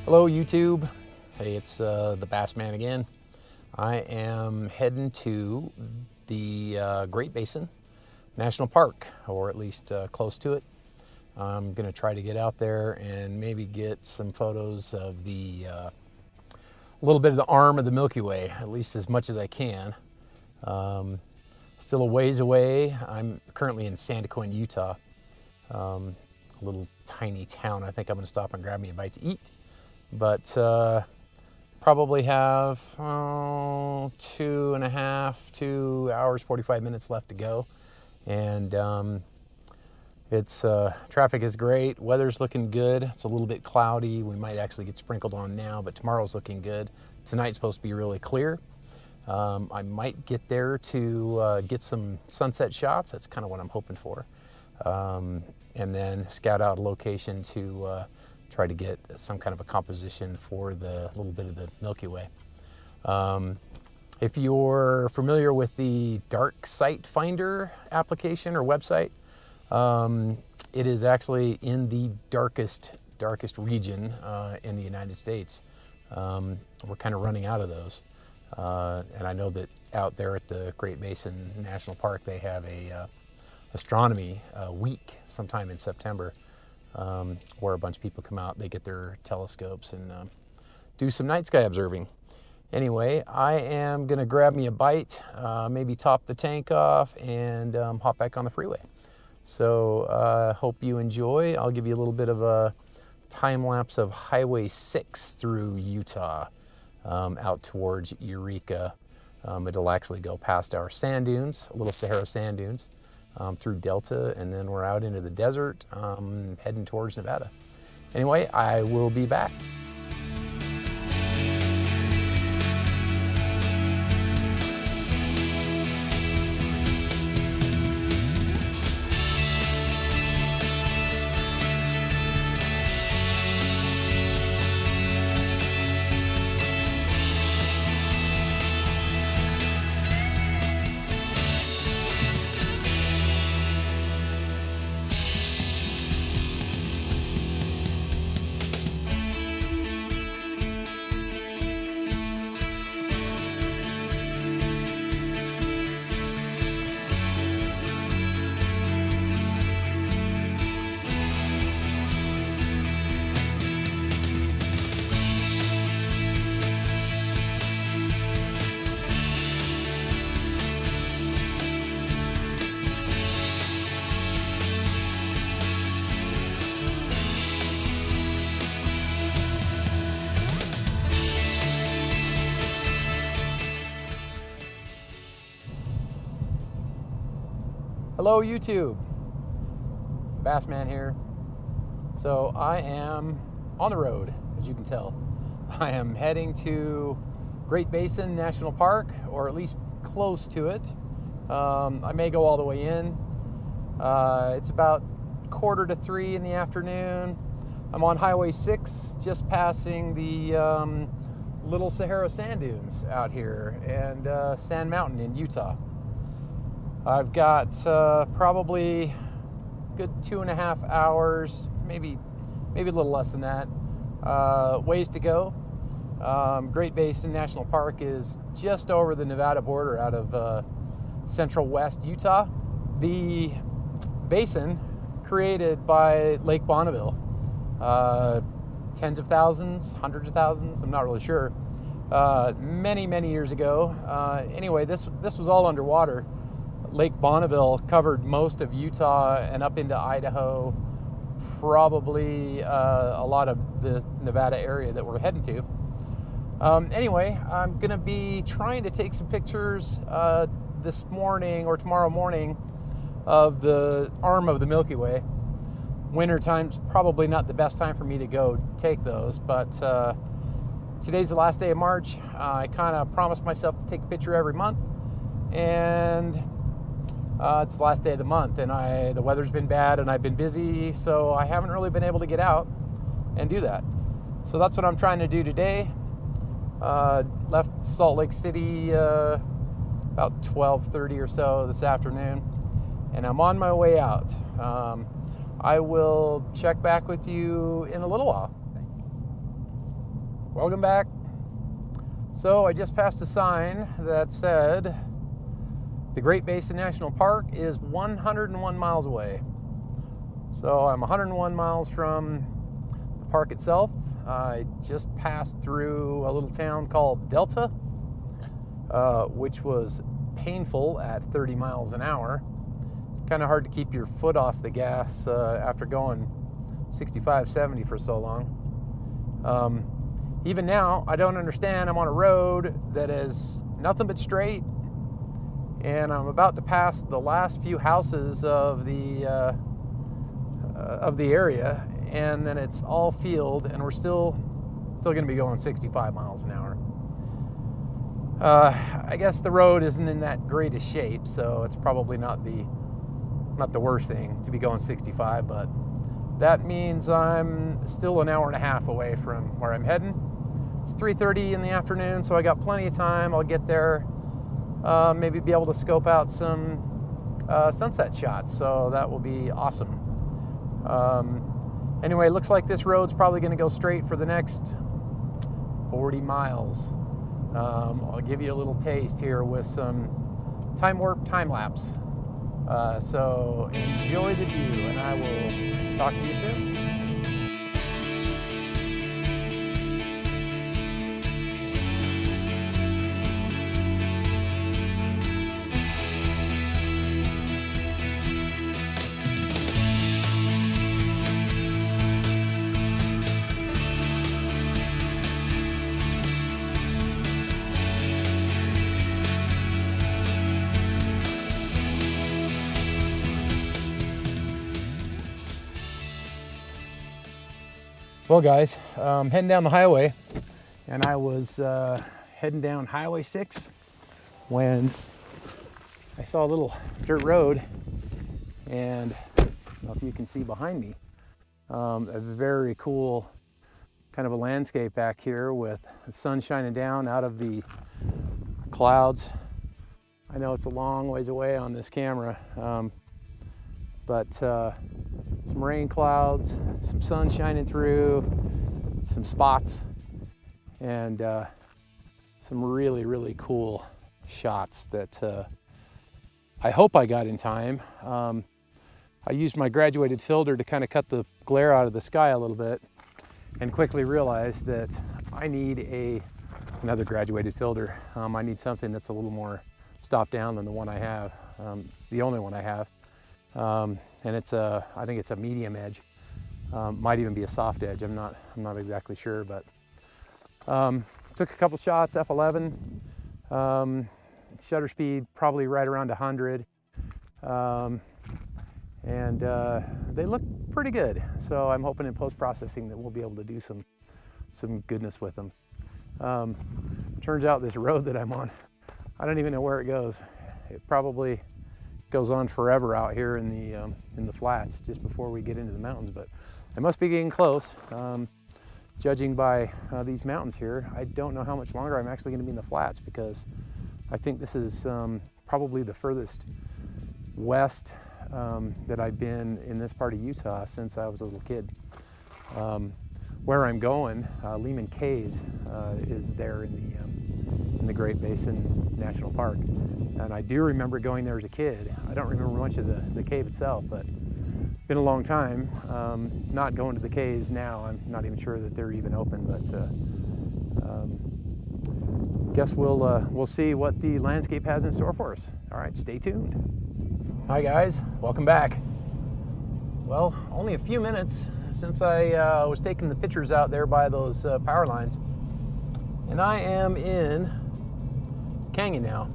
Hello YouTube. Hey, it's TheBassman again. I am heading to the Great Basin National Park, or at least close to it. I'm going to try to get out there and maybe get some photos of the a little bit of the arm of the Milky Way, at least as much as I can. Still a ways away. I'm currently in Santacoin, Utah, a little tiny town. I think I'm going to stop and grab me a bite to eat. But probably have 2 hours, 45 minutes left to go. And traffic is great. Weather's looking good. It's a little bit cloudy. We might actually get sprinkled on now, but tomorrow's looking good. Tonight's supposed to be really clear. I might get there to get some sunset shots. That's kind of what I'm hoping for. And then scout out a location to try to get some kind of a composition for the little bit of the Milky Way. If you're familiar with the Dark Site Finder application or website, it is actually in the darkest region in the United States. We're kind of running out of those. And I know that out there at the Great Basin National Park, they have a astronomy week sometime in September, where a bunch of people come out, they get their telescopes and do some night sky observing. Anyway, I am gonna grab me a bite, maybe top the tank off and hop back on the freeway. So hope you enjoy. I'll give you a little bit of a time lapse of Highway 6 through Utah, out towards Eureka. It'll actually go past our sand dunes, Little Sahara sand dunes, through Delta, and then we're out into the desert, heading towards Nevada. Anyway, I will be back. Hello YouTube, Bassman here. So I am on the road, as you can tell. I am heading to Great Basin National Park, or at least close to it. I may go all the way in. It's about 2:45 in the afternoon. I'm on Highway 6, just passing the Little Sahara sand dunes out here, and Sand Mountain in Utah. I've got probably a good 2.5 hours, maybe a little less than that, ways to go. Great Basin National Park is just over the Nevada border out of central west Utah. The basin created by Lake Bonneville, tens of thousands, hundreds of thousands, I'm not really sure, many years ago. Anyway, this was all underwater. Lake Bonneville covered most of Utah and up into Idaho, probably a lot of the Nevada area that we're heading to. Anyway, I'm going to be trying to take some pictures this morning or tomorrow morning of the arm of the Milky Way. Winter time's probably not the best time for me to go take those, but today's the last day of March. I kind of promised myself to take a picture every month, and it's the last day of the month, and the weather's been bad and I've been busy, so I haven't really been able to get out and do that. So that's what I'm trying to do today. Left Salt Lake City about 12:30 or so this afternoon, and I'm on my way out. I will check back with you in a little while. Welcome back. So I just passed a sign that said the Great Basin National Park is 101 miles away. So I'm 101 miles from the park itself. I just passed through a little town called Delta, which was painful at 30 miles an hour. It's kind of hard to keep your foot off the gas after going 65, 70 for so long. Even now, I don't understand. I'm on a road that is nothing but straight, and I'm about to pass the last few houses of the area, and then it's all field, and we're still going to be going 65 miles an hour. I guess the road isn't in that great a shape, so it's probably not the worst thing to be going 65, but that means I'm still an hour and a half away from where I'm heading. It's 3:30 in the afternoon, so I got plenty of time. I'll get there, maybe be able to scope out some sunset shots, so that will be awesome. Anyway, looks like this road's probably going to go straight for the next 40 miles. I'll give you a little taste here with some time warp time lapse. So enjoy the view, and I will talk to you soon. Well, guys, I'm heading down the highway, and I was heading down Highway 6 when I saw a little dirt road, and I don't know if you can see behind me, a very cool kind of a landscape back here with the sun shining down out of the clouds. I know it's a long ways away on this camera, but some rain clouds, some sun shining through, some spots, and some really, really cool shots that I hope I got in time. I used my graduated filter to kind of cut the glare out of the sky a little bit, and quickly realized that I need another graduated filter. I need something that's a little more stopped down than the one I have. It's the only one I have. And it's I think it's a medium edge. Might even be a soft edge. I'm not exactly sure, but took a couple shots, f11, shutter speed probably right around 100, and they look pretty good. So I'm hoping in post-processing that we'll be able to do some goodness with them. Turns out this road that I'm on, I don't even know where it goes. It probably goes on forever out here in the flats just before we get into the mountains, but I must be getting close. Judging by these mountains here, I don't know how much longer I'm actually going to be in the flats, because I think this is probably the furthest west that I've been in this part of Utah since I was a little kid. Where I'm going, Lehman Caves, is there in the Great Basin National Park. And I do remember going there as a kid. I don't remember much of the cave itself, but been a long time. Not going to the caves now. I'm not even sure that they're even open, but guess we'll see what the landscape has in store for us. All right, stay tuned. Hi guys, welcome back. Well, only a few minutes since I was taking the pictures out there by those power lines, and I am in canyon now.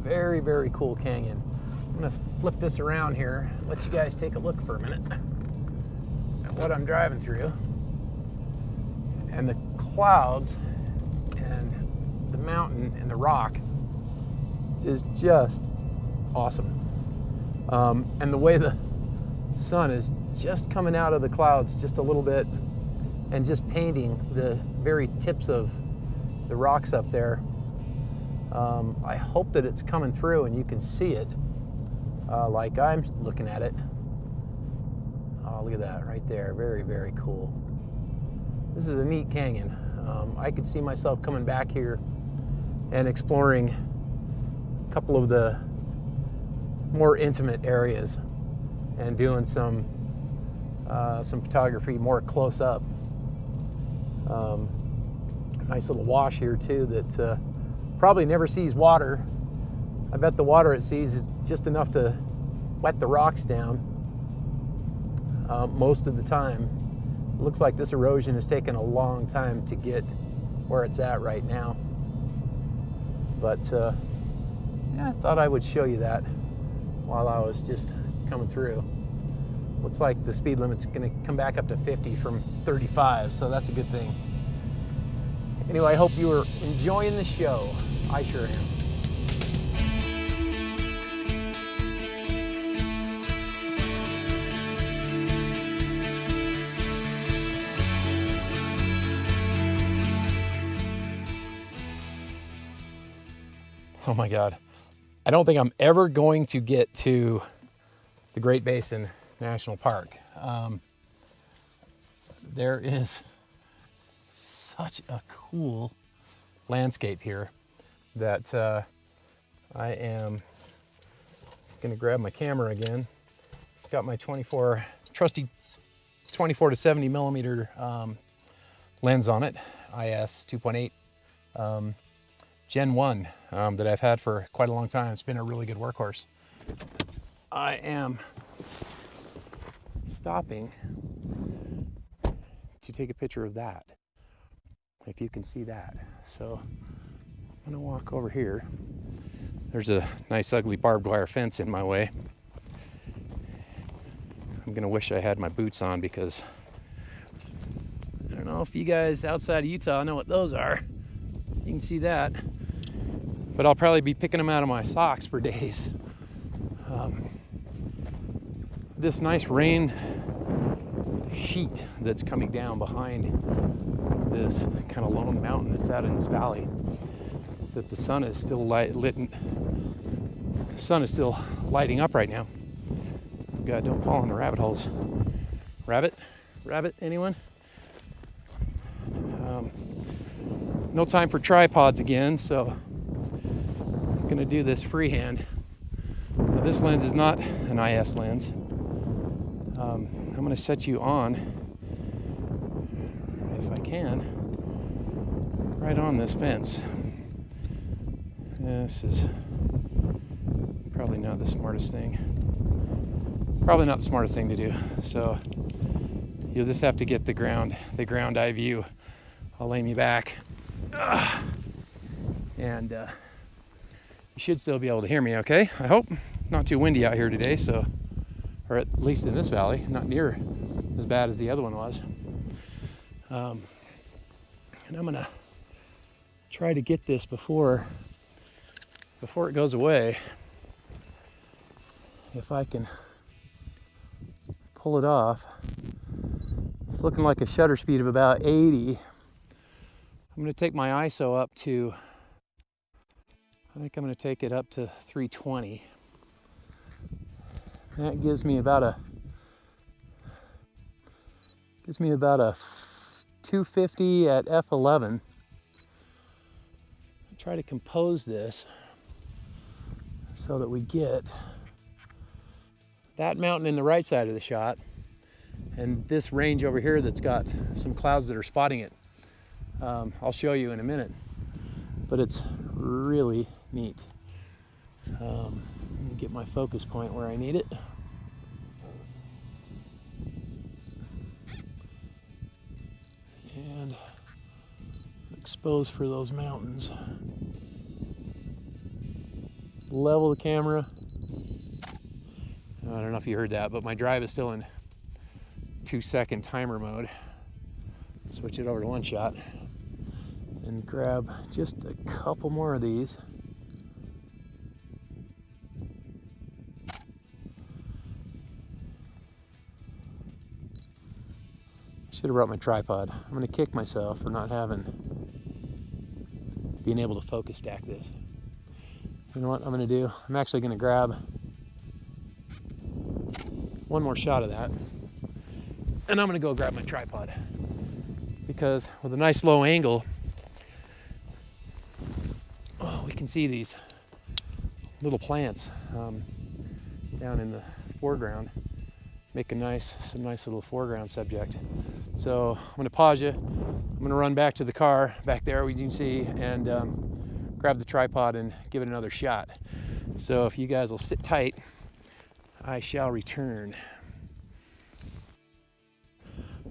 Very, very cool canyon. I'm gonna flip this around here, let you guys take a look for a minute at what I'm driving through. And the clouds and the mountain and the rock is just awesome. And the way the sun is just coming out of the clouds just a little bit and just painting the very tips of the rocks up there. I hope that it's coming through and you can see it like I'm looking at it. Oh, look at that right there. Very, very cool. This is a neat canyon. I could see myself coming back here and exploring a couple of the more intimate areas and doing some photography more close up. Nice little wash here too that probably never sees water. I bet the water it sees is just enough to wet the rocks down most of the time. It looks like this erosion has taken a long time to get where it's at right now. But yeah, I thought I would show you that while I was just coming through. Looks like the speed limit's going to come back up to 50 from 35, so that's a good thing. Anyway, I hope you are enjoying the show. I sure am. Oh my God. I don't think I'm ever going to get to the Great Basin National Park. There is such a cool landscape here that I am gonna grab my camera again. It's got my trusty 24 to 70 millimeter lens on it, IS 2.8. Gen 1 that I've had for quite a long time. It's been a really good workhorse. I am stopping to take a picture of that, if you can see that. So I'm gonna walk over here. There's a nice ugly barbed wire fence in my way. I'm gonna wish I had my boots on because I don't know if you guys outside of Utah know what those are. You can see that. But I'll probably be picking them out of my socks for days. This nice rain sheet that's coming down behind this kind of lone mountain that's out in this valley, that the sun is still lighting up right now. God, don't fall into rabbit holes. Rabbit, anyone? No time for tripods again, so I'm gonna do this freehand. Now, this lens is not an IS lens. I'm gonna set you on, if I can, right on this fence. This is probably not the smartest thing. Probably not the smartest thing to do. So you'll just have to get the ground eye view. I'll lay me back. And you should still be able to hear me okay, I hope. Not too windy out here today, so, or at least in this valley, not near as bad as the other one was. And I'm gonna try to get this before it goes away. If I can pull it off. It's looking like a shutter speed of about 80. I'm gonna take my ISO up to, I think I'm gonna take it up to 320. That gives me about a 250 at f11. Try to compose this so that we get that mountain in the right side of the shot and this range over here that's got some clouds that are spotting it. I'll show you in a minute, but it's really neat. Let me get my focus point where I need it. And expose for those mountains. Level the camera. I don't know if you heard that, but my drive is still in 2-second timer mode. Switch it over to one shot and grab just a couple more of these. Should have brought my tripod. I'm gonna kick myself for not being able to focus stack this. You know what I'm gonna do? I'm actually gonna grab one more shot of that, and I'm gonna go grab my tripod because with a nice low angle, we can see these little plants down in the foreground, make some nice little foreground subject. So I'm going to pause you. I'm going to run back to the car back there, we can see, and grab the tripod and give it another shot. So if you guys will sit tight, I shall return.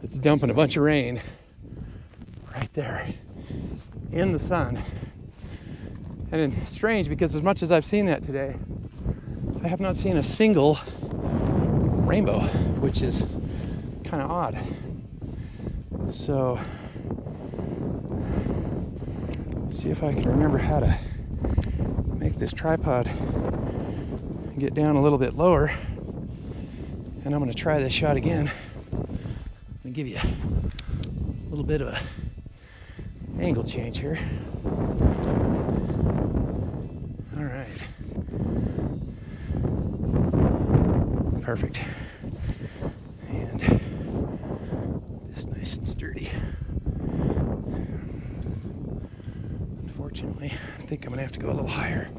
It's dumping a bunch of rain right there in the sun. And it's strange because as much as I've seen that today, I have not seen a single rainbow, which is kind of odd. So, see if I can remember how to make this tripod get down a little bit lower. And I'm going to try this shot again and give you a little bit of a angle change here. All right. Perfect. And this nice and sturdy. Unfortunately, I think I'm going to have to go a little higher.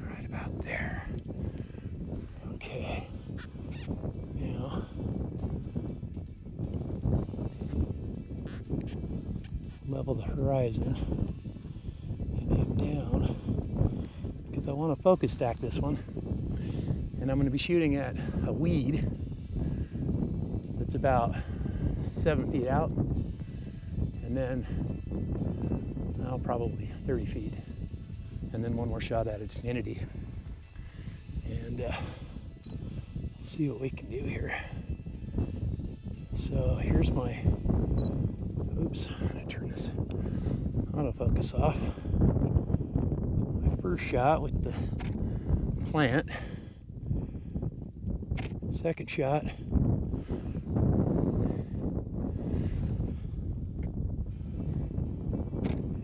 Right about there. Okay. Now, level the horizon and aim down because I want to focus stack this one. And I'm going to be shooting at a weed that's about 7 feet out, and then probably 30 feet, and then one more shot at infinity, and see what we can do here. So here's my, oops, I'm going to turn this autofocus off. My first shot with the plant. Second shot.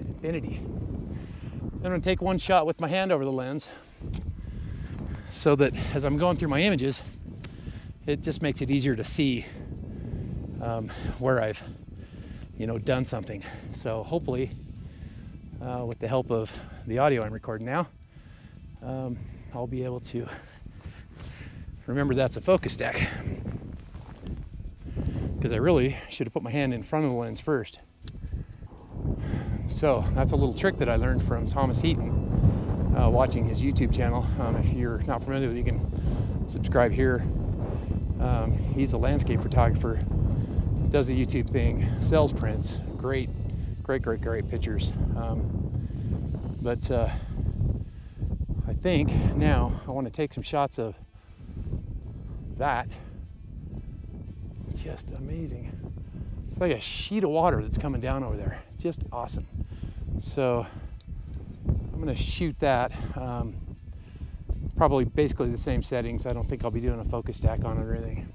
Infinity. I'm going to take one shot with my hand over the lens so that as I'm going through my images, it just makes it easier to see where I've, done something. So hopefully, with the help of the audio I'm recording now, I'll be able to remember that's a focus stack, because I really should have put my hand in front of the lens first. So that's a little trick that I learned from Thomas Heaton, watching his YouTube channel. If you're not familiar with it, you can subscribe here. He's a landscape photographer, does the YouTube thing, sells prints, great pictures. But I think now I want to take some shots of that. Just amazing. It's like a sheet of water that's coming down over there. Just awesome. So I'm going to shoot that. Probably basically the same settings. I don't think I'll be doing a focus stack on it or anything.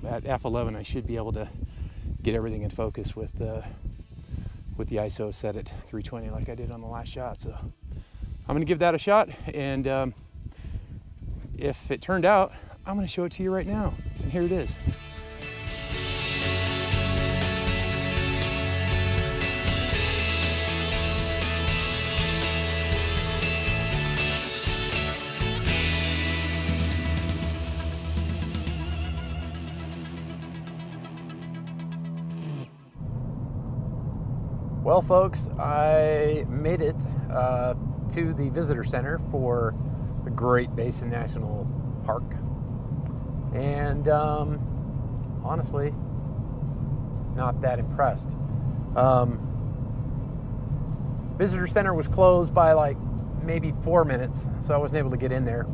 At f11 I should be able to get everything in focus with the ISO set at 320 like I did on the last shot. So I'm going to give that a shot, and if it turned out, I'm going to show it to you right now. And here it is. Well, folks, I made it to the visitor center for the Great Basin National Park, and honestly, not that impressed. Visitor center was closed by like maybe 4 minutes, so I wasn't able to get in there.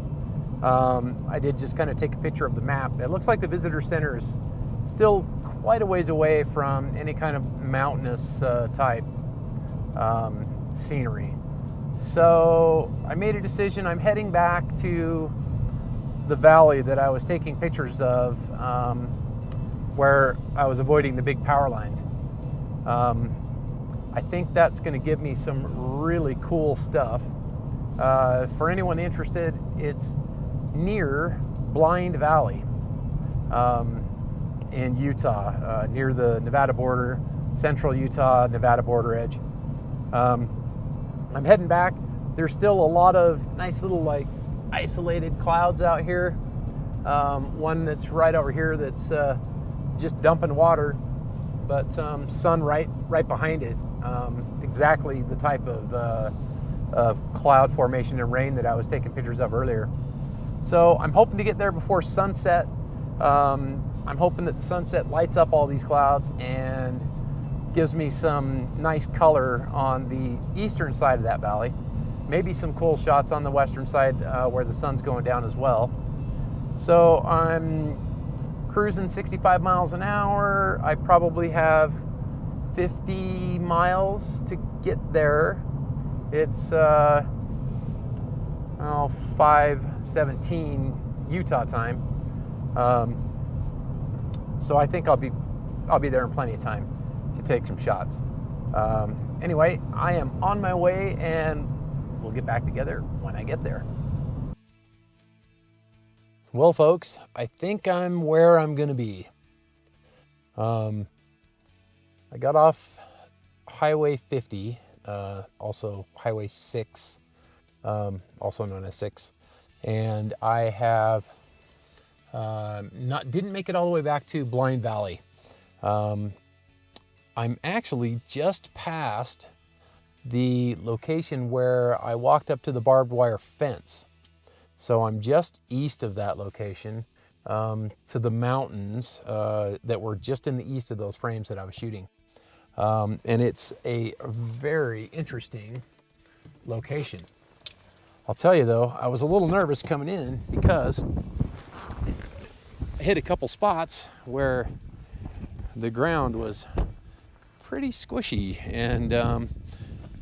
I did just kind of take a picture of the map. It looks like the visitor center is still quite a ways away from any kind of mountainous type scenery. So I made a decision. I'm heading back to the valley that I was taking pictures of, where I was avoiding the big power lines. I think that's going to give me some really cool stuff. For anyone interested, it's near Blind Valley. in Utah, near the Nevada border, central Utah, Nevada border edge. I'm heading back. There's still a lot of nice little like isolated clouds out here. One that's right over here that's just dumping water, but sun right behind it. Exactly the type of cloud formation and rain that I was taking pictures of earlier. So I'm hoping to get there before sunset. I'm hoping that the sunset lights up all these clouds and gives me some nice color on the eastern side of that valley. Maybe some cool shots on the western side where the sun's going down as well. So I'm cruising 65 miles an hour. I probably have 50 miles to get there. It's 5:17 Utah time. So I think I'll be there in plenty of time to take some shots. Anyway, I am on my way, and we'll get back together when I get there. Well, folks, I think I'm where I'm going to be. I got off Highway 50, also Highway 6, also known as 6, and I have didn't make it all the way back to Blind Valley. I'm actually just past the location where I walked up to the barbed wire fence. So I'm just east of that location, to the mountains that were just in the east of those frames that I was shooting. And it's a very interesting location. I'll tell you though, I was a little nervous coming in because I hit a couple spots where the ground was pretty squishy, and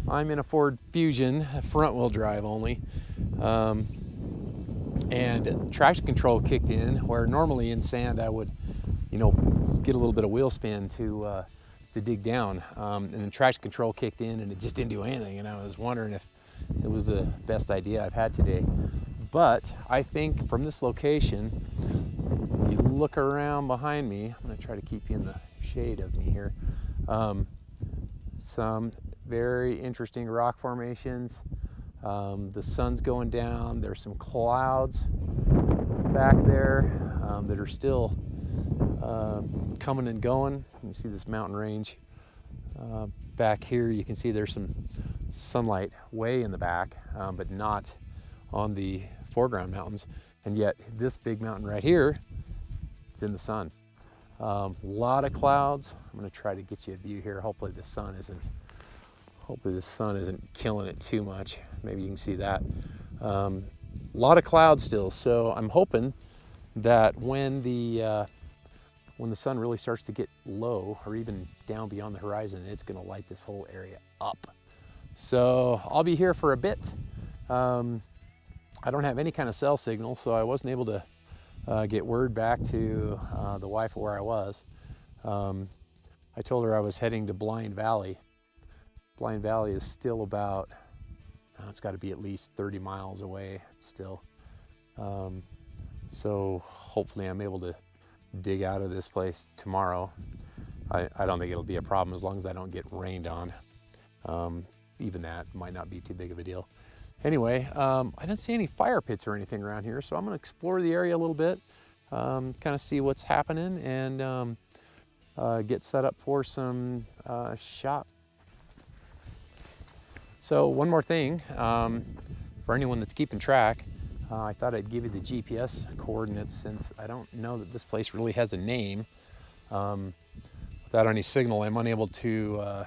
I'm in a Ford Fusion, front wheel drive only, and traction control kicked in where normally in sand I would, get a little bit of wheel spin to dig down, and then traction control kicked in and it just didn't do anything, and I was wondering if it was the best idea I've had today. But I think from this location, if you look around behind me, I'm going to try to keep you in the shade of me here. Some very interesting rock formations. The sun's going down. There's some clouds back there that are still coming and going. You can see this mountain range. Back here you can see there's some sunlight way in the back, but not on the foreground mountains. And yet this big mountain right here, it's in the sun. A lot of clouds. I'm going to try to get you a view here. Hopefully the sun isn't killing it too much. Maybe you can see that. A lot of clouds still, so I'm hoping that when the sun really starts to get low or even down beyond the horizon, it's going to light this whole area up. So I'll be here for a bit. I don't have any kind of cell signal, so I wasn't able to get word back to the wife where I was. I told her I was heading to Blind Valley. Blind Valley is still about, it's got to be at least 30 miles away still. So hopefully I'm able to dig out of this place tomorrow. I don't think it'll be a problem as long as I don't get rained on. Even that might not be too big of a deal. Anyway, I didn't see any fire pits or anything around here, so I'm going to explore the area a little bit, kind of see what's happening, and get set up for some shots. So one more thing, for anyone that's keeping track, I thought I'd give you the GPS coordinates, since I don't know that this place really has a name. Without any signal, I'm unable to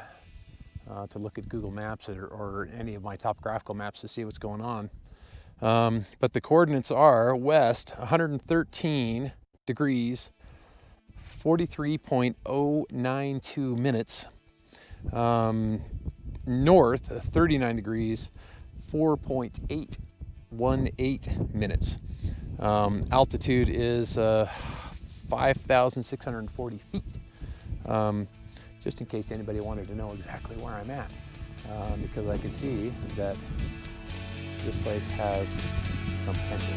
look at Google Maps or any of my topographical maps to see what's going on. But the coordinates are west 113 degrees, 43.092 minutes. North 39 degrees, 4.818 minutes. Altitude is 5,640 feet. Just in case anybody wanted to know exactly where I'm at, because I can see that this place has some potential.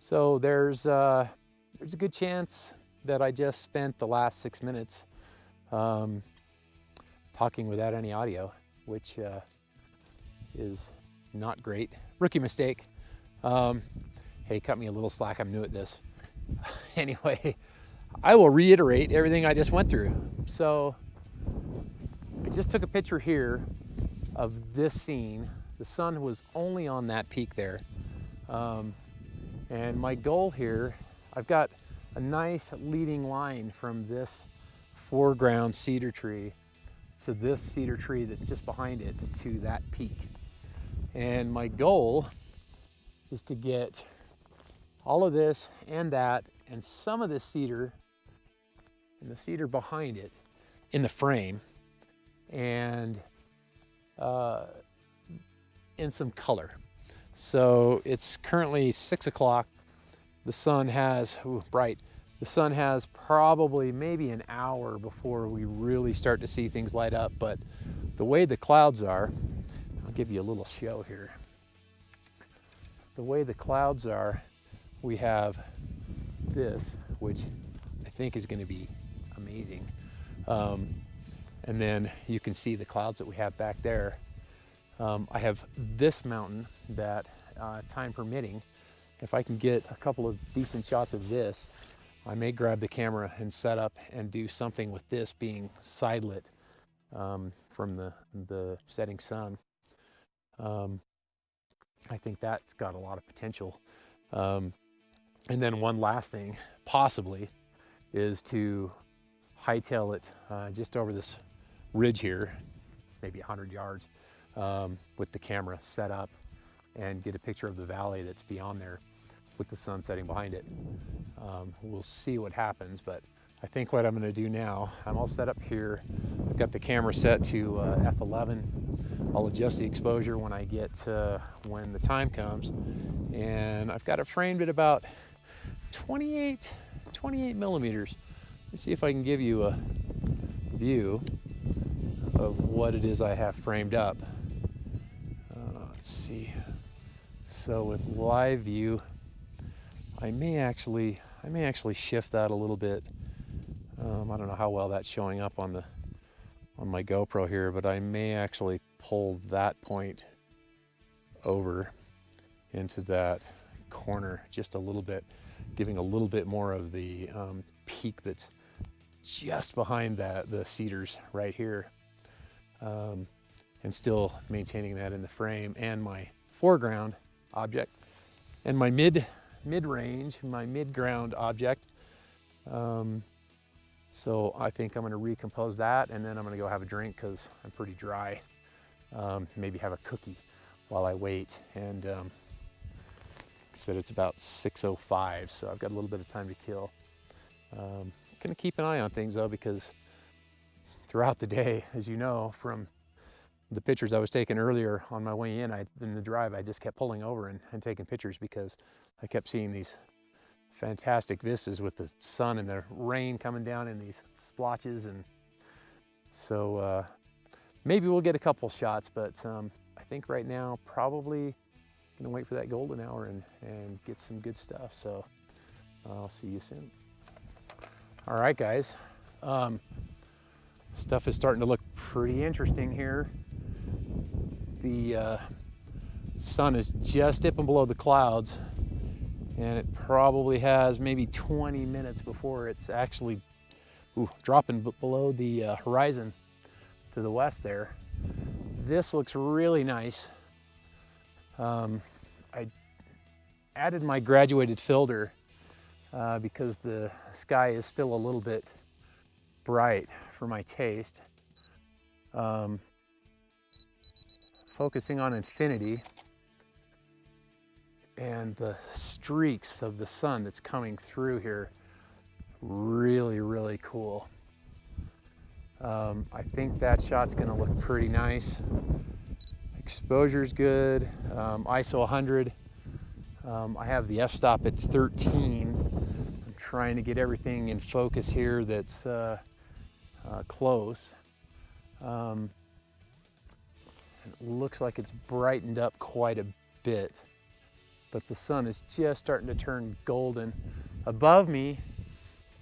So there's a good chance that I just spent the last 6 minutes talking without any audio, which is not great. Rookie mistake. Hey, cut me a little slack, I'm new at this. Anyway, I will reiterate everything I just went through. So I just took a picture here of this scene. The sun was only on that peak there. And my goal here, I've got a nice leading line from this foreground cedar tree to this cedar tree that's just behind it to that peak. And my goal is to get all of this and that and some of this cedar and the cedar behind it in the frame, and in some color. So it's currently 6 o'clock. The sun has, bright. The sun has probably maybe an hour before we really start to see things light up, but the way the clouds are, I'll give you a little show here. The way the clouds are, we have this, which I think is going to be amazing. And then you can see the clouds that we have back there. I have this mountain that, time permitting, if I can get a couple of decent shots of this, I may grab the camera and set up and do something with this being side lit from the setting sun. I think that's got a lot of potential. And then one last thing, possibly, is to hightail it just over this ridge here, maybe 100 yards, with the camera set up and get a picture of the valley that's beyond there with the sun setting behind it. We'll see what happens, but I think what I'm going to do now, I'm all set up here. I've got the camera set to f11. I'll adjust the exposure when I get when the time comes, and I've got it framed at about 28 millimeters. Let me see if I can give you a view of what it is I have framed up. Let's see. So with live view, I may actually shift that a little bit. I don't know how well that's showing up on my GoPro here, but I may actually pull that point over into that corner just a little bit, giving a little bit more of the peak that's just behind the cedars right here, and still maintaining that in the frame and my foreground object and my mid-range, my mid-ground object. So I think I'm going to recompose that, and then I'm going to go have a drink because I'm pretty dry. Maybe have a cookie while I wait. And like I said, it's about 6:05, so I've got a little bit of time to kill. Gonna keep an eye on things though, because throughout the day, as you know from the pictures I was taking earlier on my way in the drive, I just kept pulling over and taking pictures because I kept seeing these fantastic vistas with the sun and the rain coming down in these splotches. And so maybe we'll get a couple shots, but I think right now probably gonna wait for that golden hour and get some good stuff. So I'll see you soon. All right, guys. Stuff is starting to look pretty interesting here. The sun is just dipping below the clouds, and it probably has maybe 20 minutes before it's actually dropping below the horizon to the west there. This looks really nice. I added my graduated filter because the sky is still a little bit bright for my taste. Focusing on infinity and the streaks of the sun that's coming through here, really cool. I think that shot's gonna look pretty nice. Exposure's good, ISO 100. I have the f-stop at 13. I'm trying to get everything in focus here that's close. It looks like it's brightened up quite a bit. but the sun is just starting to turn golden. Above me,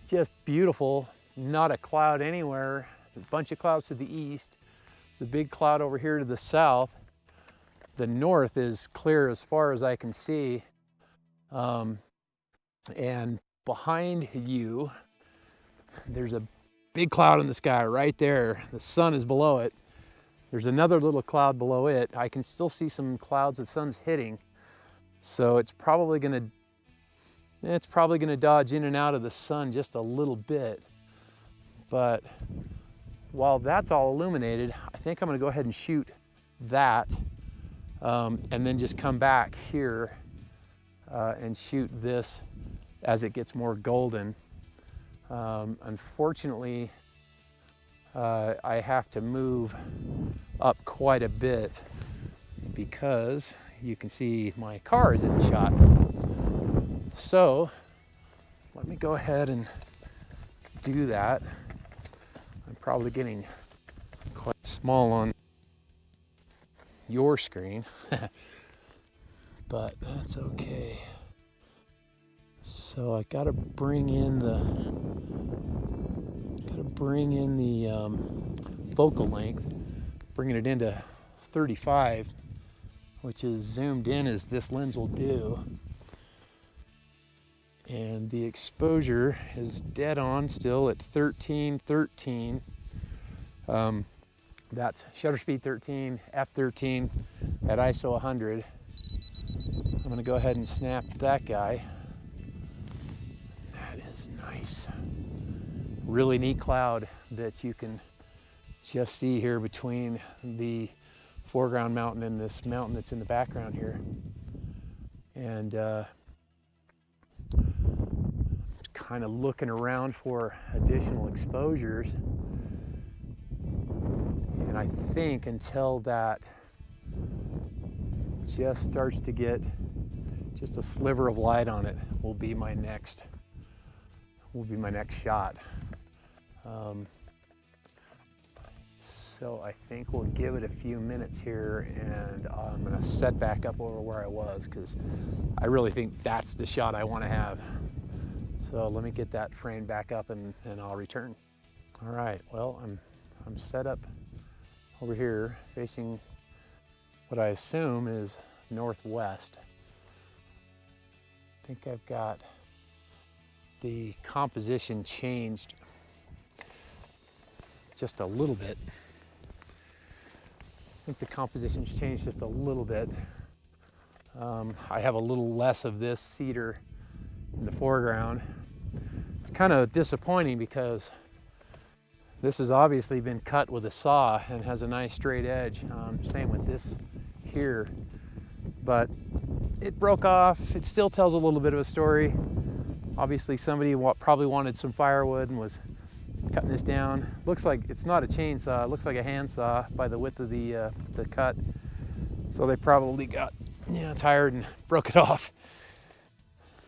just beautiful, not a cloud anywhere. A bunch of clouds to the east. There's a big cloud over here to the south. The north is clear as far as I can see. And behind you, there's a big cloud in the sky right there. The sun is below it. There's another little cloud below it. I can still see some clouds the sun's hitting. So it's probably gonna dodge in and out of the sun just a little bit. But while that's all illuminated, I think I'm gonna go ahead and shoot that and then just come back here and shoot this as it gets more golden. Unfortunately, I have to move up quite a bit because you can see my car is in the shot. So let me go ahead and do that. I'm probably getting quite small on your screen, but that's okay. So I gotta bring in the focal length, bringing it into 35, which is zoomed in as this lens will do. And the exposure is dead on still at 13. That's shutter speed 13, f13 at ISO 100. I'm gonna go ahead and snap that guy. That is nice. Really neat cloud that you can just see here between the foreground mountain and this mountain that's in the background here. And kind of looking around for additional exposures. And I think until that just starts to get just a sliver of light on it will be my next shot. So I think we'll give it a few minutes here, and I'm gonna set back up over where I was because I really think that's the shot I want to have. So let me get that frame back up and I'll return. All right, well, I'm set up over here facing what I assume is northwest. I think I've got the composition changed just a little bit. I think the composition's changed just a little bit. I have a little less of this cedar in the foreground. It's kind of disappointing because this has obviously been cut with a saw and has a nice straight edge. Same with this here, but it broke off. It still tells a little bit of a story. Obviously somebody probably wanted some firewood and was cutting this down. Looks like it's not a chainsaw, it looks like a handsaw by the width of the cut. So they probably got tired and broke it off.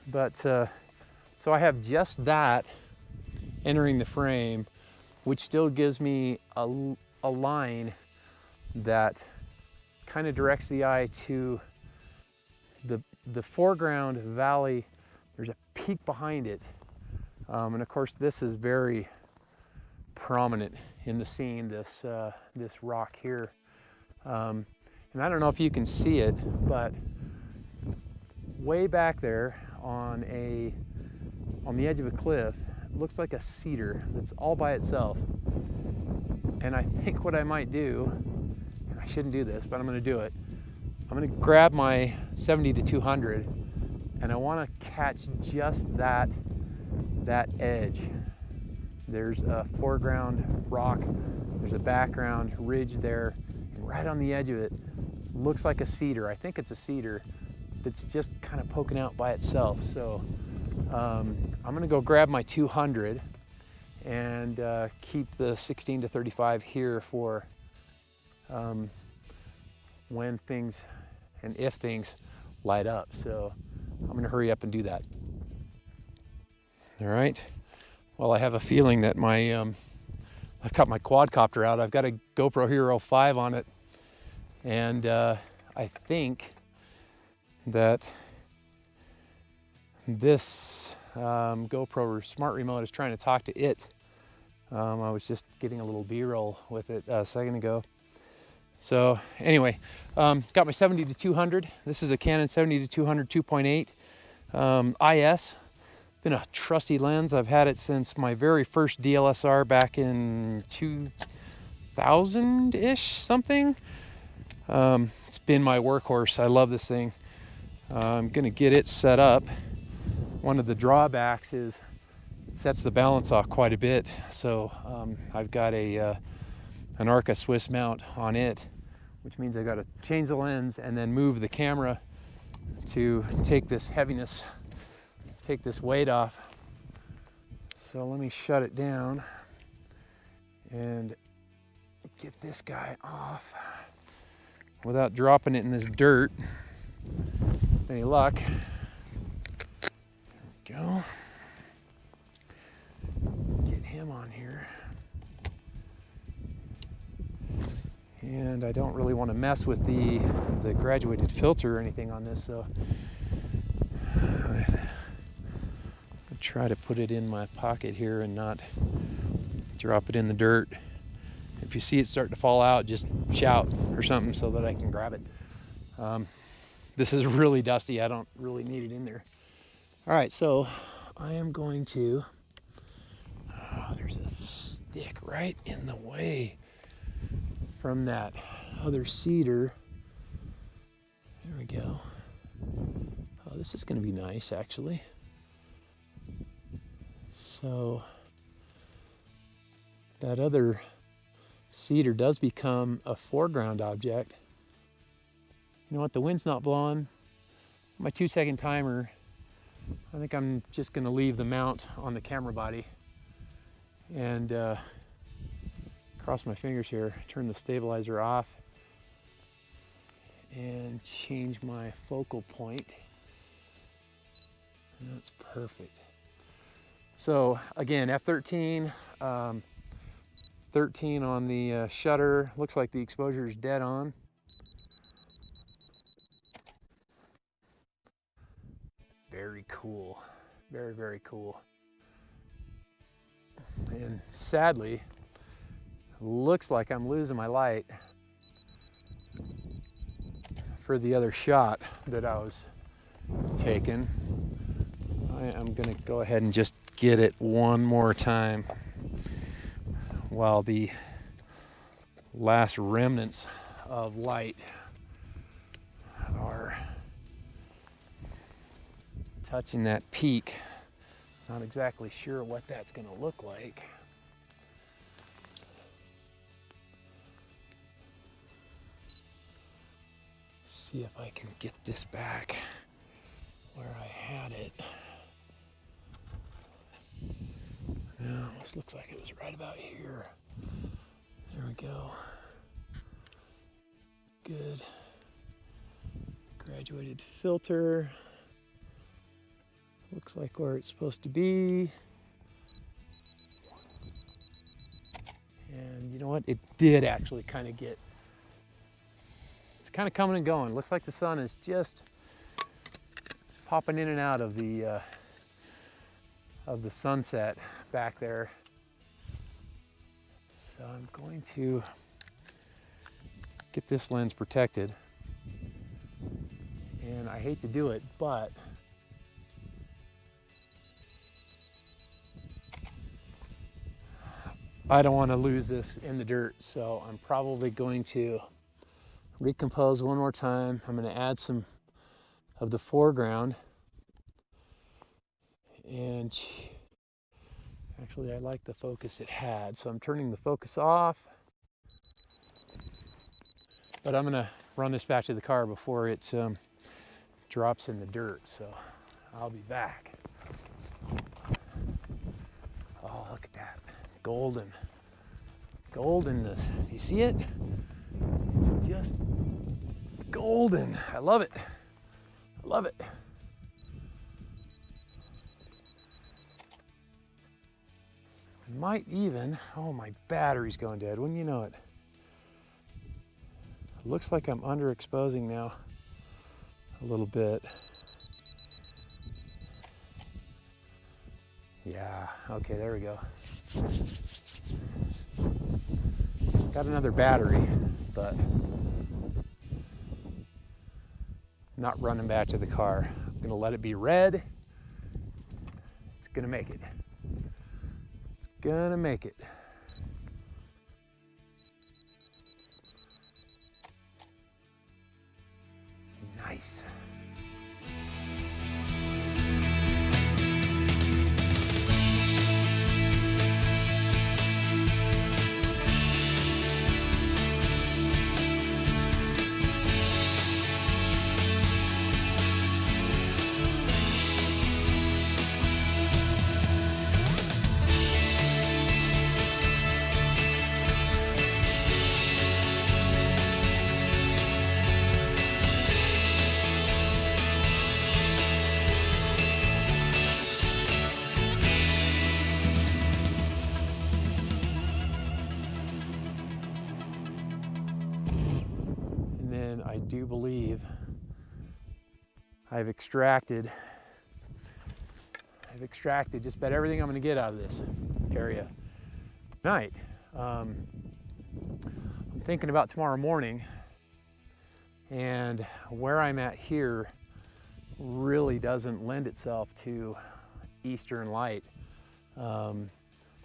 But so I have just that entering the frame, which still gives me a line that kind of directs the eye to the foreground valley. There's a peak behind it. And of course this is very prominent in the scene, this rock here. And I don't know if you can see it, but way back there on the edge of a cliff, it looks like a cedar that's all by itself. And I think what I might do, and I shouldn't do this, but I'm gonna do it. I'm gonna grab my 70 to 200 and I wanna catch just that edge. There's a foreground rock, there's a background ridge there, and right on the edge of it looks like a cedar. I think it's a cedar that's just kind of poking out by itself. So I'm gonna go grab my 200 and keep the 16 to 35 here for when things and if things light up. So I'm gonna hurry up and do that. All right. Well, I have a feeling that I've got my quadcopter out. I've got a GoPro Hero 5 on it. And I think that This GoPro smart remote is trying to talk to it. I was just getting a little B-roll with it a second ago. So anyway, got my 70-200. This is a Canon 70-200 2.8 IS. Been a trusty lens. I've had it since my very first DLSR back in 2000-ish something. It's been my workhorse. I love this thing. I'm gonna get it set up. One of the drawbacks is it sets the balance off quite a bit. So I've got an Arca Swiss mount on it, which means I've got to change the lens and then move the camera to take this heaviness, take this weight off. So let me shut it down and get this guy off without dropping it in this dirt. With any luck. There we go. Get him on here. And I don't really want to mess with the graduated filter or anything on this, so I try to put it in my pocket here and not drop it in the dirt. If you see it start to fall out, just shout or something so that I can grab it. This is really dusty. I don't really need it in there. All right, so I am going to, oh, there's a stick right in the way from that other cedar. There we go. Oh, this is going to be nice, actually. So that other cedar does become a foreground object. You know what? The wind's not blowing. My 2-second timer. I think I'm just going to leave the mount on the camera body and cross my fingers here, turn the stabilizer off, and change my focal point. And that's perfect. So again, f13, 13 on the shutter. Looks like the exposure is dead on. Very cool. Very, very cool. And sadly, looks like I'm losing my light for the other shot that I was taking. I am gonna go ahead and just get it one more time while the last remnants of light are touching that peak. Not exactly sure what that's gonna look like. See if I can get this back where I had it. No, this looks like it was right about here. There we go. Good. Graduated filter. Looks like where it's supposed to be. And you know what? It did actually kind of get, it's kind of coming and going. Looks like the sun is just popping in and out of the sunset back there. So I'm going to get this lens protected. And I hate to do it, but I don't want to lose this in the dirt, so I'm probably going to recompose one more time. I'm going to add some of the foreground, and actually I like the focus it had, so I'm turning the focus off, but I'm going to run this back to the car before it drops in the dirt, so I'll be back. Oh, look at that. Goldenness. Do you see it? It's just golden. I love it. I love it. I might even, oh, my battery's going dead. Wouldn't you know it? It looks like I'm underexposing now a little bit. Yeah, okay, there we go. Got another battery, but not running back to the car. I'm gonna let it be red. It's gonna make it. It's gonna make it. Nice. I do believe I've extracted just about everything I'm going to get out of this area tonight. I'm thinking about tomorrow morning, and where I'm at here really doesn't lend itself to eastern light. I'm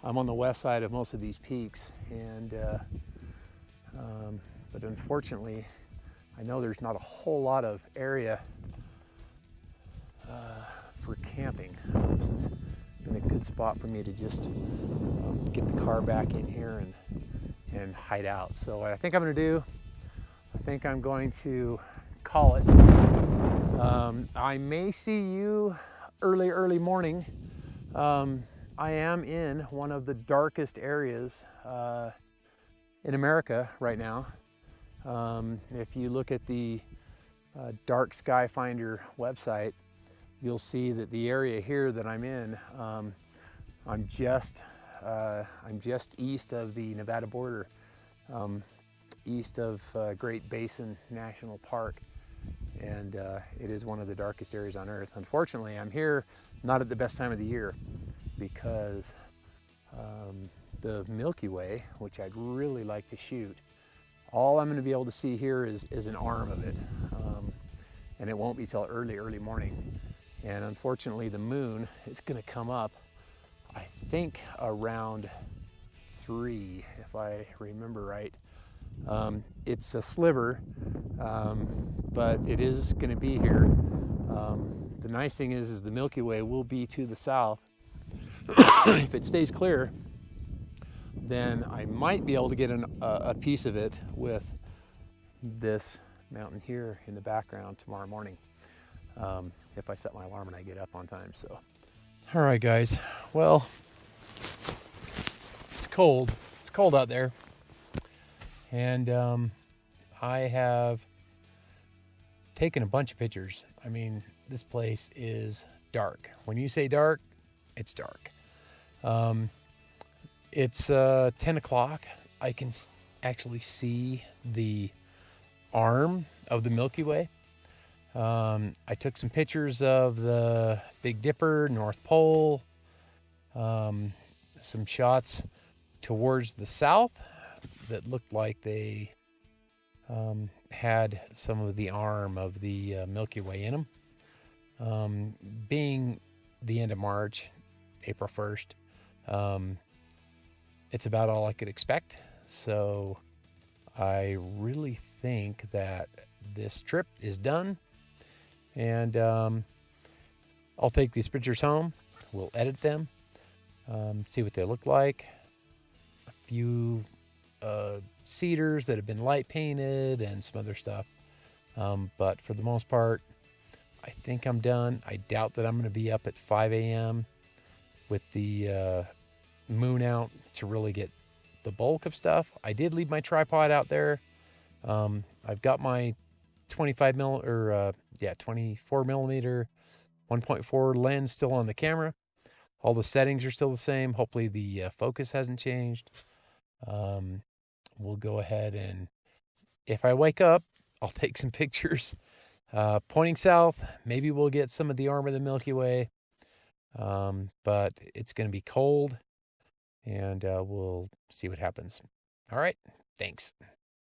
on the west side of most of these peaks, and but unfortunately I know there's not a whole lot of area for camping. This has been a good spot for me to just get the car back in here and hide out. So what I think I'm going to do, I think I'm going to call it. I may see you early morning. I am in one of the darkest areas in America right now. If you look at the Dark Sky Finder website, you'll see that the area here that I'm in, I'm just east of the Nevada border, east of Great Basin National Park, and it is one of the darkest areas on Earth. Unfortunately, I'm here not at the best time of the year because the Milky Way, which I'd really like to shoot, all I'm going to be able to see here is an arm of it, and it won't be till early morning. And unfortunately, the moon is going to come up, I think around 3, if I remember right. It's a sliver, but it is going to be here. The nice thing is the Milky Way will be to the south. If it stays clear, then I might be able to get a piece of it with this mountain here in the background tomorrow morning, if I set my alarm and I get up on time. So, all right, guys. Well, it's cold. It's cold out there, and I have taken a bunch of pictures. I mean, this place is dark. When you say dark, it's dark. It's 10 o'clock. I can actually see the arm of the Milky Way. I took some pictures of the Big Dipper, North Pole, some shots towards the south that looked like they had some of the arm of the Milky Way in them. Being the end of March, April 1st, it's about all I could expect. So I really think that this trip is done, and I'll take these pictures home. We'll edit them, see what they look like. A few cedars that have been light painted and some other stuff. But for the most part, I think I'm done. I doubt that I'm going to be up at 5 a.m. with the moon out to really get the bulk of stuff. I did leave my tripod out there. I've got my 24 millimeter 1.4 lens still on the camera. All the settings are still the same. Hopefully the focus hasn't changed. We'll go ahead, and if I wake up, I'll take some pictures pointing south. Maybe we'll get some of the arm of the Milky Way. but it's going to be cold, and we'll see what happens. All right, thanks.